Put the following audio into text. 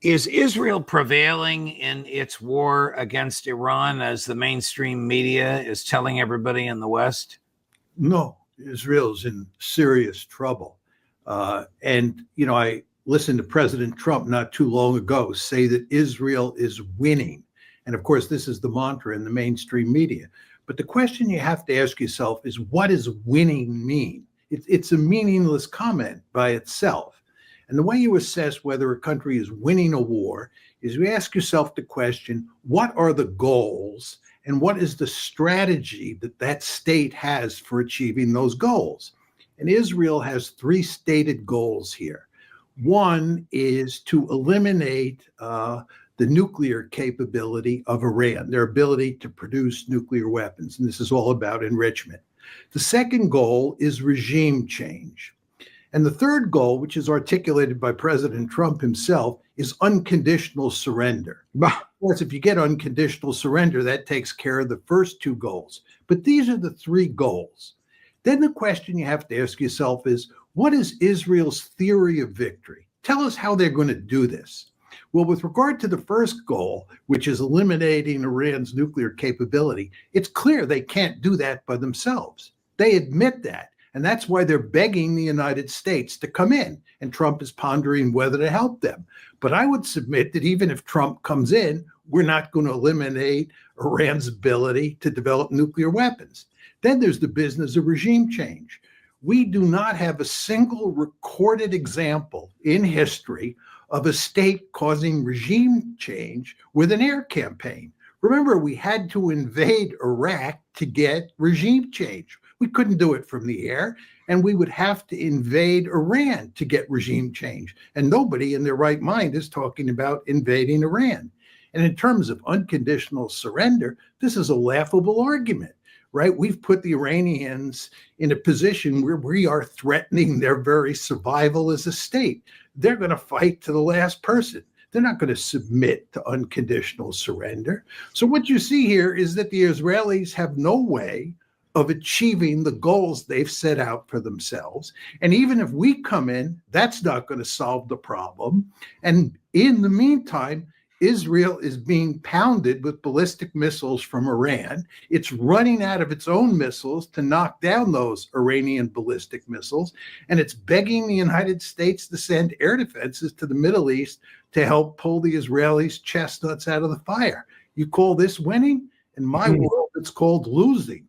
Is Israel prevailing in its war against Iran as the mainstream media is telling everybody in the West? No, Israel's in serious trouble. I listened to President Trump not too long ago say that Israel is winning. And of course, this is the mantra in the mainstream media. But the question you have to ask yourself is, what does winning mean? It's a meaningless comment by itself. And the way you assess whether a country is winning a war is you ask yourself the question, what are the goals and what is the strategy that that state has for achieving those goals? And Israel has three stated goals here. One is to eliminate the nuclear capability of Iran, their ability to produce nuclear weapons. And this is all about enrichment. The second goal is regime change. And the third goal, which is articulated by President Trump himself, is unconditional surrender. Of course, if you get unconditional surrender, that takes care of the first two goals. But these are the three goals. Then the question you have to ask yourself is, what is Israel's theory of victory? Tell us how they're going to do this. Well, with regard to the first goal, which is eliminating Iran's nuclear capability, it's clear they can't do that by themselves. They admit that. And that's why they're begging the United States to come in. And Trump is pondering whether to help them. But I would submit that even if Trump comes in, we're not going to eliminate Iran's ability to develop nuclear weapons. Then there's the business of regime change. We do not have a single recorded example in history of a state causing regime change with an air campaign. Remember, we had to invade Iraq to get regime change. We couldn't do it from the air, and we would have to invade Iran to get regime change. And nobody in their right mind is talking about invading Iran. And in terms of unconditional surrender, this is a laughable argument, right? We've put the Iranians in a position where we are threatening their very survival as a state. They're going to fight to the last person. They're not going to submit to unconditional surrender. So what you see here is that the Israelis have no way of achieving the goals they've set out for themselves. And even if we come in, that's not going to solve the problem. And in the meantime, Israel is being pounded with ballistic missiles from Iran. It's running out of its own missiles to knock down those Iranian ballistic missiles. And it's begging the United States to send air defenses to the Middle East to help pull the Israelis' chestnuts out of the fire. You call this winning? In my world, it's called losing.